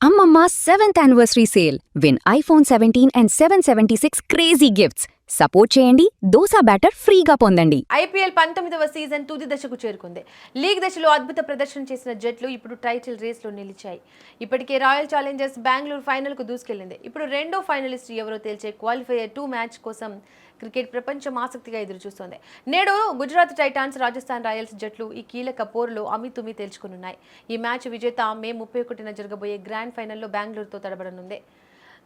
అమ్మమ్మ 7th anniversary sale. Win iPhone 17 and 776 crazy gifts. Support చేయండి, dosa batter ఫ్రీగా పొందండి. ఐపీఎల్ 19వ సీజన్ తుది దశకు చేరుకుంది. లీగ్ దశలో అద్భుత ప్రదర్శన చేసిన జట్లు ఇప్పుడు టైటిల్ రేస్లో నిలిచాయి. ఇప్పటికే రాయల్ ఛాలెంజర్స్ బెంగళూరు ఫైనల్కు దూసుకెళ్లింది. ఇప్పుడు రెండో ఫైనలిస్ట్ ఎవరో తేల్చే క్వాలిఫైయర్ 2 మ్యాచ్ కోసం క్రికెట్ ప్రపంచం ఆసక్తిగా ఎదురుచూస్తోంది. నేడు గుజరాత్ టైటాన్స్, రాజస్థాన్ రాయల్స్ జట్లు ఈ కీలక పోరులో అమితుమి తేల్చుకున్నాయి. ఈ మ్యాచ్ విజేత మే 31న జరగబోయే గ్రాండ్ ఫైనల్లో బెంగళూరుతో తడబడనుంది.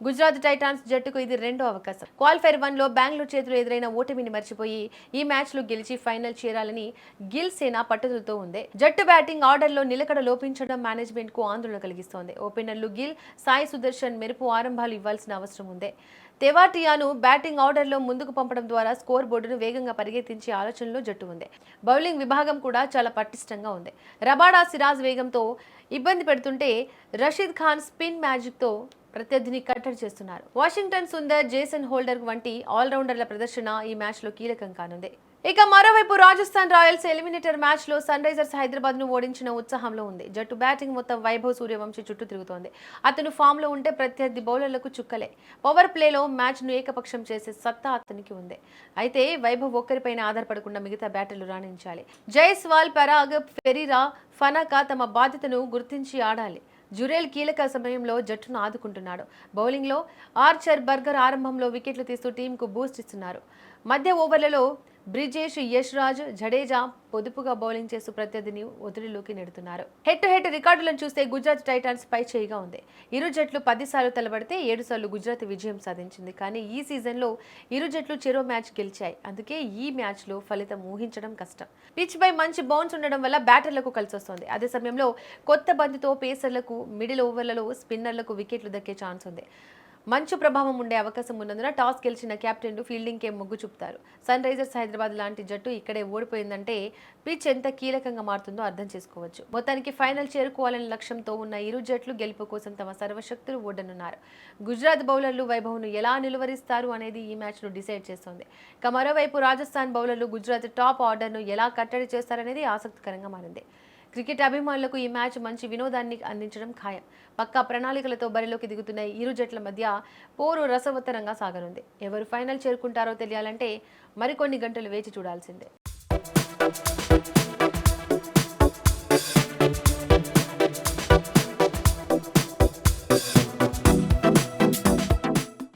గుజరాత్ టైటాన్స్ జట్టుకు ఇది రెండో అవకాశం. క్వాలిఫైర్ 1లో బెంగళూరు చేతిలో ఎదురైన ఓటమిని మర్చిపోయి ఈ మ్యాచ్లో గెలిచి ఫైనల్ చేరాలని గిల్ సేన పట్టుదలతో ఉంది. జట్టు బ్యాటింగ్ ఆర్డర్లో నిలకడ లోపించడం మేనేజ్మెంట్ కు ఆందోళన కలిగిస్తోంది. ఓపెనర్లు గిల్, సాయి సుదర్శన్ మెరుపు ఆరంభాలు ఇవ్వాల్సిన అవసరం ఉంది. తెవాటియాను బ్యాటింగ్ ఆర్డర్లో ముందుకు పంపడం ద్వారా స్కోర్ బోర్డును వేగంగా పరిగెత్తించే ఆలోచనలో జట్టు ఉంది. బౌలింగ్ విభాగం కూడా చాలా పటిష్టంగా ఉంది. రబాడా, సిరాజ్ వేగంతో ఇబ్బంది పెడుతుంటే రషీద్ ఖాన్ స్పిన్ మ్యాజిక్తో ప్రత్యర్థిని కట్టడి చేస్తున్నారు. వాషింగ్టన్ సుందర్, జేసన్ హోల్డర్ వంటి ఆల్రౌండర్ల ప్రదర్శన ఈ మ్యాచ్లో కీలకం కానుంది. ఇక మరోవైపు రాజస్థాన్ రాయల్స్ ఎలిమినేటర్ మ్యాచ్లో సన్ రైజర్స్ హైదరాబాద్ను ఓడించిన ఉత్సాహంలో ఉంది. జట్టు బ్యాటింగ్ మొత్తం వైభవ్ సూర్యవంశీ చుట్టూ తిరుగుతోంది. అతను ఫామ్లో ఉంటే ప్రత్యర్థి బౌలర్లకు చుక్కలే. పవర్ ప్లేలో మ్యాచ్ను ఏకపక్షం చేసే సత్తా అతనికి ఉంది. అయితే వైభవ్ ఒక్కరిపైన ఆధారపడకుండా మిగతా బ్యాటర్లు రాణించాలి. జైస్వాల్, పరాగ్, ఫెరీరా, ఫనాకా తమ బాధ్యతను గుర్తించి ఆడాలి. జురేల్ కీలక సమయంలో జట్టును ఆదుకుంటున్నాడు. బౌలింగ్లో ఆర్చర్, బర్గర్ ఆరంభంలో వికెట్లు తీస్తూ టీంకు బూస్ట్ ఇస్తున్నారు. మధ్య ఓవర్లలో బ్రిజేష్, యశ్రాజ్, జడేజా పొదుపుగా బౌలింగ్ చేస్తూ ప్రత్యర్థిని ఒత్తిడిలోకి నెడుతున్నారు. హెడ్ టు హెడ్ రికార్డులను చూస్తే గుజరాత్ టైటాన్స్ పై చేయిగా ఉంది. ఇరు జట్లు 10 సార్లు తలబడితే 7 సార్లు గుజరాత్ విజయం సాధించింది. కానీ ఈ సీజన్లో ఇరు జట్లు చెరో మ్యాచ్ గెలిచాయి. అందుకే ఈ మ్యాచ్లో ఫలితం ఊహించడం కష్టం. పిచ్ పై మంచి బౌన్స్ ఉండడం వల్ల బ్యాటర్లకు కలిసొస్తోంది. అదే సమయంలో కొత్త బంతితో పేసర్లకు, మిడిల్ ఓవర్లలో స్పిన్నర్లకు వికెట్లు దక్కే ఛాన్స్ ఉంది. మంచు ప్రభావం ఉండే అవకాశం ఉన్నందున టాస్ గెలిచిన కెప్టెన్లు ఫీల్డింగ్కే మొగ్గు చూపుతారు. సన్ రైజర్స్ హైదరాబాద్ లాంటి జట్టు ఇక్కడే ఓడిపోయిందంటే పిచ్ ఎంత కీలకంగా మారుతుందో అర్థం చేసుకోవచ్చు. మొత్తానికి ఫైనల్ చేరుకోవాలనే లక్ష్యంతో ఉన్న ఇరు జట్లు గెలుపు కోసం తమ సర్వశక్తులు ఓడనున్నారు. గుజరాత్ బౌలర్లు వైభవ్ను ఎలా నిలువరిస్తారు అనేది ఈ మ్యాచ్ను డిసైడ్ చేస్తోంది. ఇక మరోవైపు రాజస్థాన్ బౌలర్లు గుజరాత్ టాప్ ఆర్డర్ను ఎలా కట్టడి చేస్తారనేది ఆసక్తికరంగా మారింది. క్రికెట్ అభిమానులకు ఈ మ్యాచ్ మంచి వినోదాన్ని అందించడం ఖాయం. పక్కా ప్రణాళికలతో బరిలోకి దిగుతున్న ఇరు జట్ల మధ్య పోరు రసవత్తరంగా సాగనుంది. ఎవరు ఫైనల్ చేరుకుంటారో తెలియాలంటే మరికొన్ని గంటలు వేచి చూడాల్సిందే.